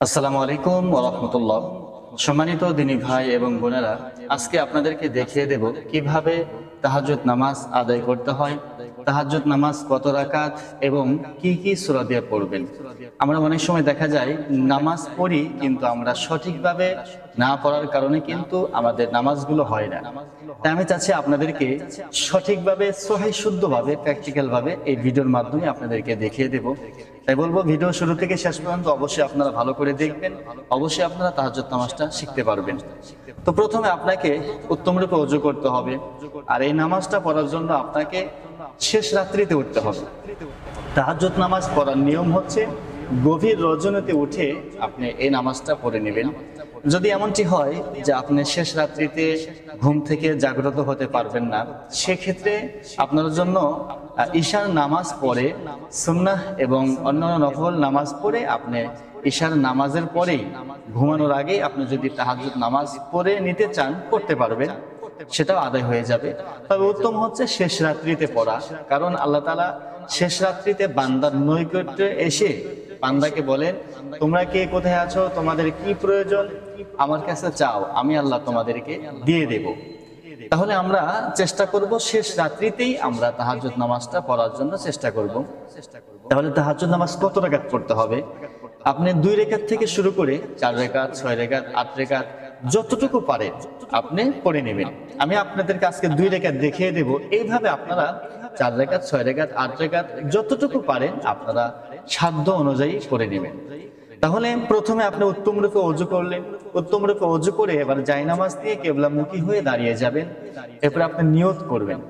আসসালামু আলাইকুম ওয়া রাহমাতুল্লাহ। সম্মানিত দিনী ভাই এবং বোনেরা, আজকে আপনাদেরকে দেখিয়ে দেব কিভাবে তাহাজ্জুদ নামাজ আদায় করতে হয়, তাহাজ্জুদ নামাজ কত রাকাত এবং কি কি সূরা দিয়ে পড়বেন। আমরা অনেক সময় দেখা যায় নামাজ পড়ি, কিন্তু আমরা সঠিকভাবে না পড়ার কারণে কিন্তু আমাদের নামাজগুলো হয় না। তাই আমি চাচ্ছি আপনাদেরকে সঠিকভাবে সহিহ শুদ্ধভাবে প্র্যাকটিক্যাল ভাবে এই ভিডিওর মাধ্যমে আপনাদেরকে দেখিয়ে দেব। তাই বলবো, ভিডিও শুরু থেকে শেষ পর্যন্ত অবশ্যই আপনারা ভালো করে দেখবেন, অবশ্যই আপনারা তাহাজ্জুদ নামাজটা শিখতে পারবেন। তো প্রথমে আপনাকে উত্তম রূপে ওযু করতে হবে, আর এই নামাজটা পড়ার জন্য আপনাকে শেষ রাত্রিতে উঠতে হবে। তাহাজ্জুদ নামাজ পড়ার নিয়ম হচ্ছে গভীর রজনীতে উঠে আপনি এই নামাজটা পড়ে নেবেন। যদি এমনটি হয় যে আপনি শেষ রাত্রিতে ঘুম থেকে জাগ্রত হতে পারবেন না, সেক্ষেত্রে আপনার জন্য ঈশার নামাজ পড়ে সুন্নাহ এবং অন্যান্য নফল নামাজ পড়ে আপনি ঈশার নামাজের পরেই ঘুমানোর আগে আপনি যদি তাহাজ্জুদ নামাজ পড়ে নিতে চান করতে পারবেন, সেটাও আদায় হয়ে যাবে। তবে উত্তম হচ্ছে শেষ রাত্রিতে পড়া, কারণ আল্লাহ তাআলা শেষ রাত্রিতে বান্দার নৈকট্যে এসে বান্দাকে বলেন, তোমরা কে কোথায় আছো, তোমাদের কি প্রয়োজন, আমার কাছে চাও, আমি আল্লাহ তোমাদেরকে দিয়ে দেব। তাহলে আমরা চেষ্টা করব শেষ রাত্রিতেই আমরা তাহাজ্জুদ নামাজটা পড়ার জন্য চেষ্টা করব। তাহলে তাহাজ্জুদ নামাজ কত রাকাত পড়তে হবে? আপনি 2 রাকাত থেকে শুরু করে 4 রাকাত, 6 রাকাত, 8 রাকাত যতটুকু পারেন আপনি পড়ে নেবেন। আমি আপনাদেরকে আজকে 2 রাকাত দেখিয়ে দেব, এইভাবে আপনারা 4 রাকাত, 6 রাকাত, 8 রাকাত যতটুকু পারেন আপনারা সাধ্য অনুযায়ী পড়ে নেবেন। তাহলে প্রথমে আপনি উত্তম রূপে ওযু করলেন, উত্তম রূপে ওযু করে এবার জায়নামাজ দিয়ে কিবলামুখী হয়ে দাঁড়িয়ে যাবেন। এরপর আপনি নিয়ত করবেন।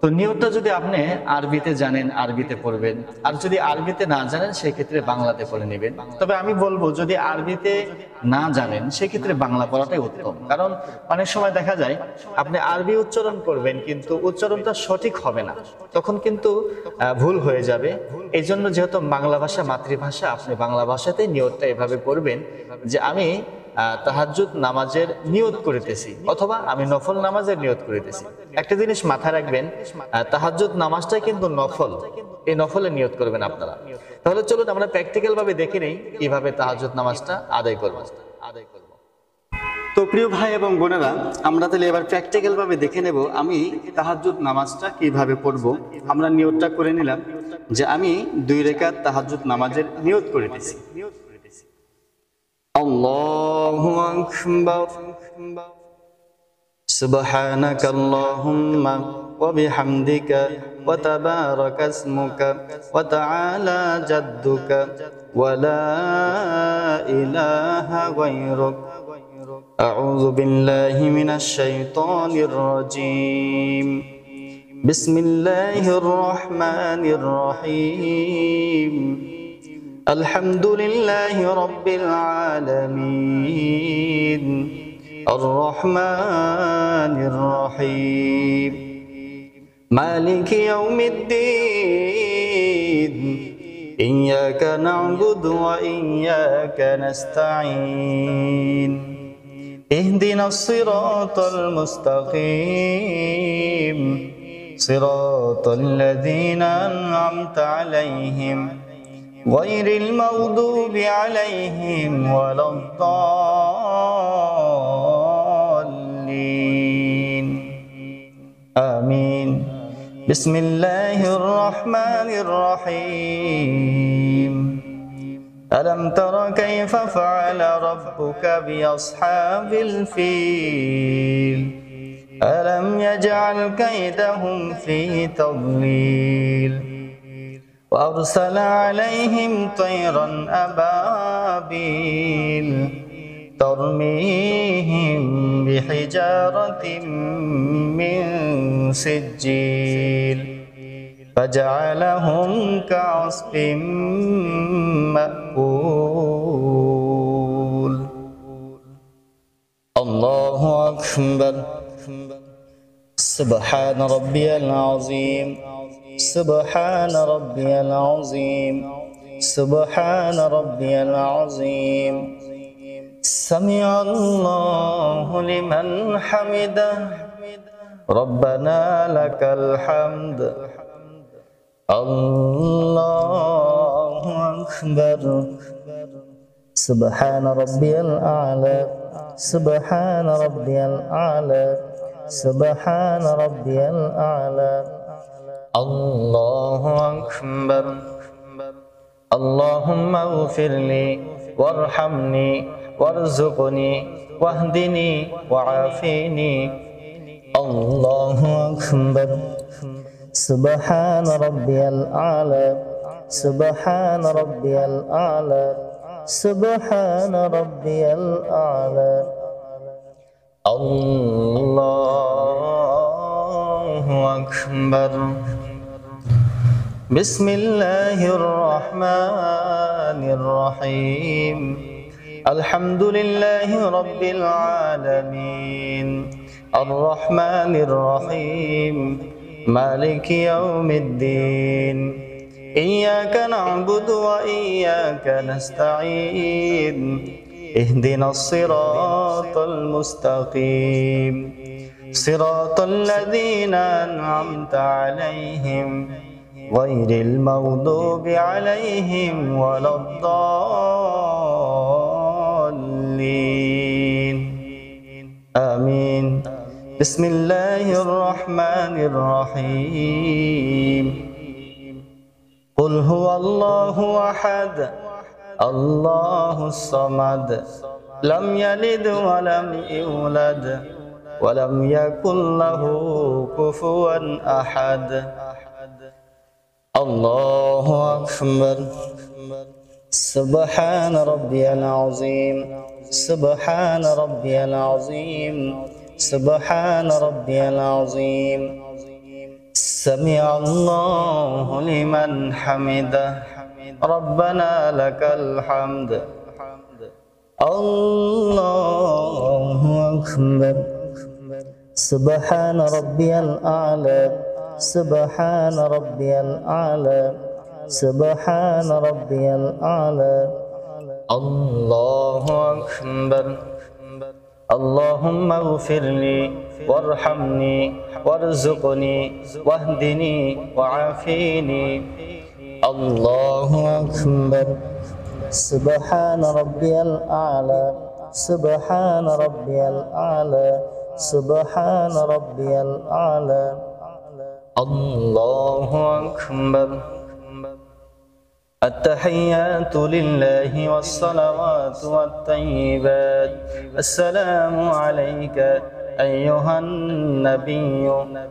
তো নিয়তটা যদি আপনি আরবিতে জানেন আরবিতে পড়বেন, আর যদি আরবিতে না জানেন সেক্ষেত্রে বাংলাতে পড়ে নেবেন। তবে আমি বলবো, যদি আরবিতে না জানেন সেক্ষেত্রে বাংলা পড়াটাই উত্তম, কারণ অনেক সময় দেখা যায় আপনি আরবি উচ্চারণ করবেন কিন্তু উচ্চারণটা সঠিক হবে না, তখন কিন্তু ভুল হয়ে যাবে। এই জন্য যেহেতু বাংলা ভাষা মাতৃভাষা, আপনি বাংলা ভাষাতে নিয়তটা এভাবে করবেন যে আমি তাহাজ্জুদ নামাজের নিয়ত করিতেছি, অথবা আমি নফল নামাজের নিয়ত করিতেছি। একটা জিনিস মাথায় রাখবেন, তাহাজ্জুদ নামাজটা কিন্তু নফল, এই নফলের নিয়ত করবেন আপনারা। তাহলে চলুন আমরা প্র্যাকটিক্যাল ভাবে দেখে নেই কিভাবে তাহাজ্জুদ নামাজটা আদায় করব। তো প্রিয় ভাই এবং বোনেরা, আমরা তাহলে এবার প্র্যাকটিক্যাল ভাবে দেখে নেব আমি তাহাজ্জুদ নামাজটা কিভাবে পড়ব। আমরা নিয়তটা করে নিলাম যে আমি 2 রাকাত তাহাজ্জুদ নামাজের নিয়ত করিতেছি। আল্লাহু আকবার, সুবহানাকা আল্লাহুম্মা ওয়া বিহামদিকা ওয়া তাবারাকা ইসমুকা ওয়া তাআলা জাদ্দুকা ওয়া লা ইলাহা গায়রুক। আউযু বিল্লাহি মিনাশ শাইতানির রাজীম। বিসমিল্লাহির রহমানির রহিম। আলহামদুলিল্লাহি রাব্বিল আলামিন। আর-রহমানির রহিম। মালিকি ইয়াউমিদ্দিন। ইয়্যাকা না'বুদু ওয়া ইয়্যাকা নাস্তাঈন। ইহদিনাস সিরাতাল মুস্তাকিম। সিরাতাল লাযীনা আন'আমতা আলাইহিম গায়রিল মাগদুবি আলাইহিম ওয়ালাদ-দাল্লিন। আমিন। বিসমিল্লাহির রহমানির রহিম। ألم تر كيف فعل ربك بأصحاب الفيل ألم يجعل كيدهم في تضليل وأرسل عليهم طيرا أبابيل ترميهم بحجارة من سجيل فجعلهم كعصف مأكول. الله أكبر. سبحان ربي العظيم. سبحان ربي العظيم. سبحان ربي العظيم. سمع الله لمن حمده. ربنا لك الحمد. الله أكبر. سبحان ربي الأعلى سبحان ربي الأعلى سبحان ربي الأعلى الله أكبر اللهم اغفر لي وارحمني وارزقني واهدني وعافني الله أكبر سبحان ربي الأعلى سبحان ربي الأعلى سبحان ربي الأعلى الله أكبر بسم الله الرحمن الرحيم الحمد لله رب العالمين الرحمن الرحيم مالك يوم الدين إياك نعبد وإياك نستعين اهدنا الصراط المستقيم صراط الذين أنعمت عليهم غير المغضوب عليهم ولا الضالين آمين بسم الله الرحمن الرحيم قل هو الله أحد الله الصمد لم يلد ولم يولد ولم يكن له كفوا أحد الله أكبر سبحان ربي العظيم سبحان ربي العظيم سبحان ربي العظيم سمع الله لمن حمده ربنا لك الحمد الله أكبر سبحان ربي الأعلى سبحان ربي الأعلى سبحان ربي الأعلى الله أكبر اللهم اغفر لي وارحمني وارزقني واهدني وعافني الله أكبر سبحان ربي الأعلى سبحان ربي الأعلى سبحان ربي الأعلى الله أكبر التحيات لله والصلوات والطيبات السلام عليك أيها النبي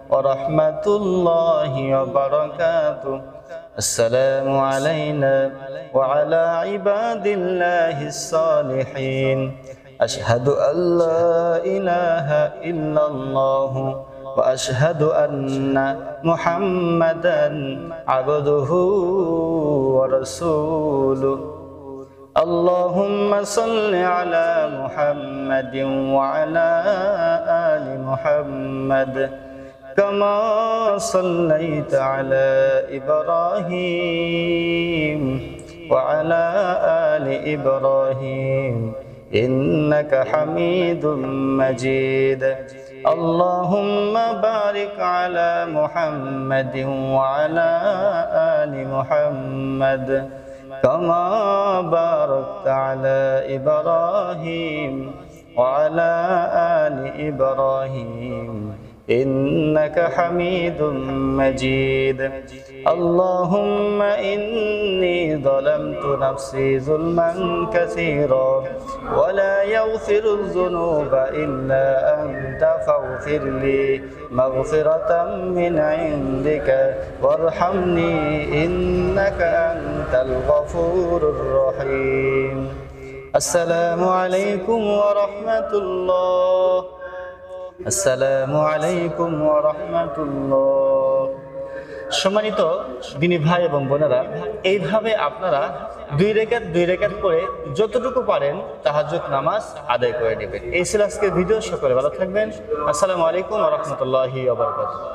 ورحمة الله وبركاته السلام علينا وعلى عباد الله الصالحين أشهد أن لا إله إلا الله وأشهد أن محمدا عبده ورسوله اللهم صل على محمد وعلى آل محمد كما صليت على إبراهيم وعلى آل إبراهيم إنك حميد مجيد اللهم بارك على محمد وعلى آل محمد كما باركت على إبراهيم وعلى آل إبراهيم إنك حميد مجيد اللهم إني ظلمت نفسي ظلما كثيرا ولا يغفر الذنوب إلا أنت فاغفر لي مغفرة من عندك وارحمني إنك أنت الغفور الرحيم السلام عليكم ورحمة الله আসসালামু আলাইকুম ওয়া রাহমাতুল্লাহ। সম্মানিত দিনী ভাই এবং বোনেরা, এইভাবে আপনারা দুই রাকাত করে যতটুকু পারেন তাহাজ্জুদ নামাজ আদায় করে নেবেন। এই ছিল আজকের ভিডিও। সকলে ভালো থাকবেন। আসসালামু আলাইকুম ওয়া রাহমাতুল্লাহি ওয়া বারাকাতুহু।